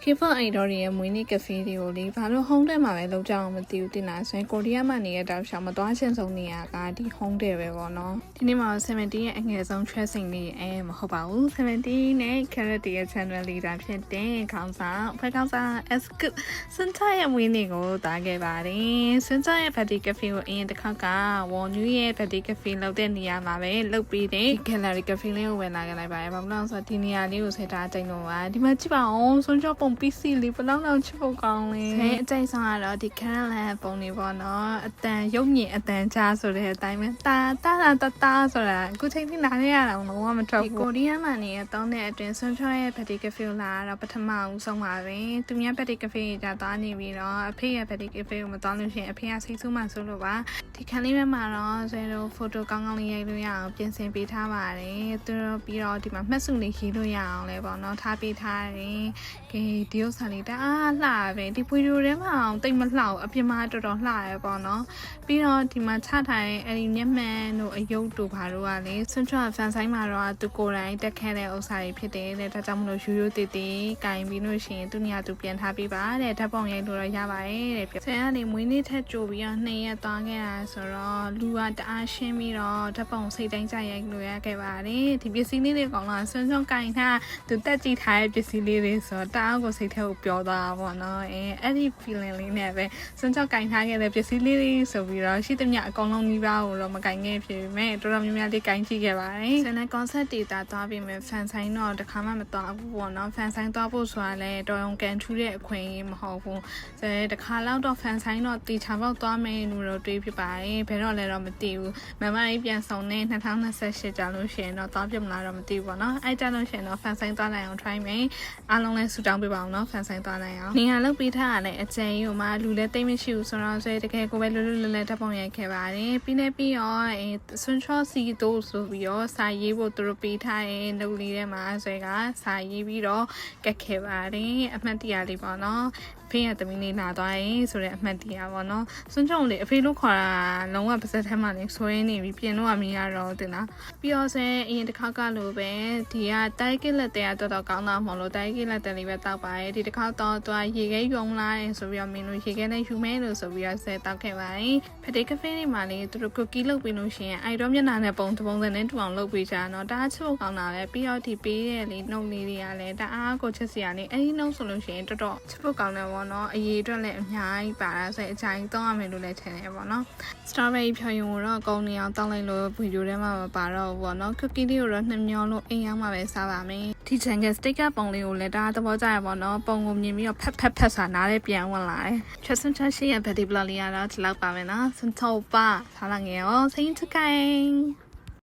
K-pop idol တွေရဲ့မွေးနေ့ကဖေးတွေကိုလေဘာလို့ home ထဲမှာပဲလောက်ကြအောင်မသိဘူးတင်လားဆိုရင်ကိုရီးယားမှာနေတဲ့တောက်ချောင်မသွားချင်ဆုံးနေရကဒီhome ထဲပဲပေါ့နော်ဒီနေ့မှာ70ရဲ့အငယ်ဆုံး tracing လေးမဟုတ်ပါဘူး70နဲ့ carrot ရဲ့ channel leader ဖြစ်တဲ့ခေါင်းဆောင်ဖွဲ့ခေါင်းဆောင် S good စွန်ချရဲ့မွေးနေ့ကိုတားခဲ့ပါတယ်စွန်ချရဲ့ party cafe ကိုအရင်တစ်ခါက Won New ရဲ့ party cafe လောက်တဲ့နေရာမှာပဲလုပ်ပြီးတဲ့ gallery cafe လေးကိုဝင်လာခဲ့လိုက်ပါတယ်ဘာလို့လဲဆိုတော့ဒီနေရာလေးကိုဆက်ထားကြိုင်လို့ပါဒီမှာကြည့်ပါအောင်စွန်ချပုံPC လေးဘယ်လောက်ချစ်ဖို့ကောင်းလဲ။အကြိုက်ဆုံးကတော့ဒီ Karen လန်ပုံလေးပေါ့နော်။အတန်ရုပ်မြင်အတန်ကြားဆိုတဲ့အတိုင်းပဲ။တာဆိုတာအခုချိန်ထိနားရရအောင်လုံးဝမထွက်ဘူး။ကိုရီးယားမှာနေတောင်းတဲ့အတွင်းဆွန်ချောရဲ့ Party Cafe လာတော့ပထမဦးဆုံးပါပဲ။သူများ Party Cafe ကြသွားနေပြီးတော့အဖေရဲ့ Party Cafe ကိုမသွားလို့ရှိရင်အဖေကစိတ်ဆိုးမှဆိုလို့ပါ။ဒီခန်းလေးထဲမှာတော့ဇွဲတို့ photo ကောင်းလေးရိုက်လို့ရအောင်ပြင်ဆင်ပေးထားပါတယ်။သူတို့ပြီးတော့ဒီမှာမှတ်စုလေးရေးလို့ရအောင်လဲပေါ့နော်ထားပေးထားတယ်။ကဲဒီဥစ္စာလေးတအားလှပဲဒီဗီဒီယိုထဲမှာတိတ်မလှဘူးအပြင်မှာတော်တော်လှရပေါ့နော်ပြီးတော့ဒီမှာချထားတဲ့အဲ့ဒီမျက်မှန်တို့အယုတ်တို့ဘာတို့ကလေဆွန်ချွတ်ဖန်ဆိုင်မှာတော့သူကိုယ်တိုင်တက်ခဲ့တဲ့ဥစ္စာတွေဖြစ်တယ်တဲ့ဒါကြောင့်မလို့ရိုးရိုးတည်တည်ကင်ပြီးလို့ရှိရင်သူနေရာသူပြန်ထားပေးပါတဲ့ဓာတ်ပုံရိုက်လို့တော့ရပါတယ်တဲ့ဆယ်ကနေမွေးနေ့ထက်ကြိုပြီးတော့2ရက်သွားခဲ့တာဆိုတော့လူကတအားရှင်းပြီးတော့ဓာတ်ပုံစိတ်တိုင်းကြရိုက်လို့ရခဲ့ပါတယ်ဒီပစ္စည်းလေးတွေကောင်လာဆွန်ချွတ်ကင်ထားသူတက်ကြည့်ထားတဲ့ပစ္စည်းလေးတွေဆိုတော့တအားကိုစိတ်ထဲကိုပြောသွားတာပေါ့နော်အဲ့ဒီ feeling လေးနဲ့ပဲစွန်ချောက်ကင်ထားခဲ့တဲ့ပစ္စည်းလေးတွေဆိုပြီးတော့ရှိသမျှအကောင်လုံးကြီးပါကိုတော့မကင်ခဲ့ဖြစ်ပေမဲ့တော်တော်များများလေးကင်ကြည့်ခဲ့ပါတယ်ဆန်တဲ့ concept တွေသွားပြီးမယ် fan sign တော့တစ်ခါမှမသွားဘူးပေါ့နော် fan sign သွားဖို့ဆိုတာလဲတော်ရုံကန်ထူးတဲ့အခွင့်အရေးမဟုတ်ဘူးတစ်ခါလောက်တော့ fan sign တော့တီချာပေါက်သွားမယ်လို့တော့တွေးဖြစ်ပါတယ်ဘယ်တော့လဲတော့မသိဘူးမမကြီးပြန်ဆောင်နေ2028ကြာလို့ရှိရင်တော့သွားပြမလားတော့မသိဘူးပေါ့နော်အဲ့ကြလို့ရှိရင်တော့ fan sign သွားနိုင်အောင် try မယ်အားလုံးလဲဆူတောင်းပေးပါအောင်နော် fan sign သွားနိုင်အောင်နေရာလောက်ပေးထားရတယ်အကျဉ်းယူမှာလူလည်းတိတ်မရှိဘူးဆိုတော့ဆိုတကယ်ကိုပဲလွတ်လွတ်လပ်လပ်ဓာတ်ပုံရိုက်ခဲ့ပါတယ်ပြီးတော့ဆွန်ချောစီတို့ဆိုပြီးတော့စာရေးဖို့သူတို့ပေးထားတဲ့လုပ်လေးထဲမှာဆွဲကစာရေးပြီးတော့ကတ်ခဲ့ပါတယ်အမှတ်တရလေးပေါ့နော်ဖေးရသမီးလေးလာသွားရင်ဆိုတဲ့အမှတ်တရပေါ့နော်ဆွန်ချောလေအဖေလို့ခေါ်တာလုံးဝပါစက်ထဲမှာနေဆွဲနေပြီးပြင်လို့မရတော့တင်လားပြီးတော့ဆိုအရင်တစ်ခါကလို့ပဲဒီကတိုက်ကိလက်တဲ့တော်တော်ကောင်းတာမဟုတ်လို့တိုက်ကိလက်တဲ့လေးပဲတောက်ပါတယ်ဒီတစ်ခါတော့သူကရေခဲယုံလာတယ်ဆိုပြီးတော့မင်းတို့ရေခဲနဲ့ယူမဲလို့ဆိုပြီးတော့ဆဲတောက်ခဲ့ပါတယ်ဖတေးကဖေးတွေမှာလေသူတို့ကူကီလုပ်ပြီးလို့ရှိရင်အဲ့တော့မျက်နှာနဲ့ပုံစံနဲ့တူအောင်လုပ်ပေးကြတော့ဒါချစ်ဖို့ကောင်းတာပဲပြီးတော့ဒီပေးတဲ့လေနှုတ်လေးတွေကလည်းတအားကိုချစ်စရာလေးအဲ့ဒီနှုတ်ဆိုလို့ရှိရင်တော်တော်ချစ်ဖို့ကောင်းတယ်ပေါ့နော်အရေးအတွက်လည်းအများကြီးပါတာဆိုအကြိုင်သုံးရမယ်လို့လည်းထင်တယ်ပေါ့နော် strawberry ဖြော်ရင်တော့အကုန်နေအောင်တောင်းလိုက်လို့ဗီဒီယိုထဲမှာမပါတော့ဘူးပေါ့နော် cookie လေးကိုတော့နှမျောလို့အိမ်ရောက်မှပဲစားပါမယ်ဒီ channel sticker ပုံလေးကိုလည်းဒါသဘောကျရပါတော့ပုံကိုမြင်ပြီးတော့ဖက်စာနားလေးပြန်ဝင်လာတယ်ချက်စွန်ချက်ရှိရဲ့ Betty Blog လေးကတော့ဒီလောက်ပါမယ်နော်စွန်ထုတ်ပါထားလာငယ်ရောစိတ်ချခိုင်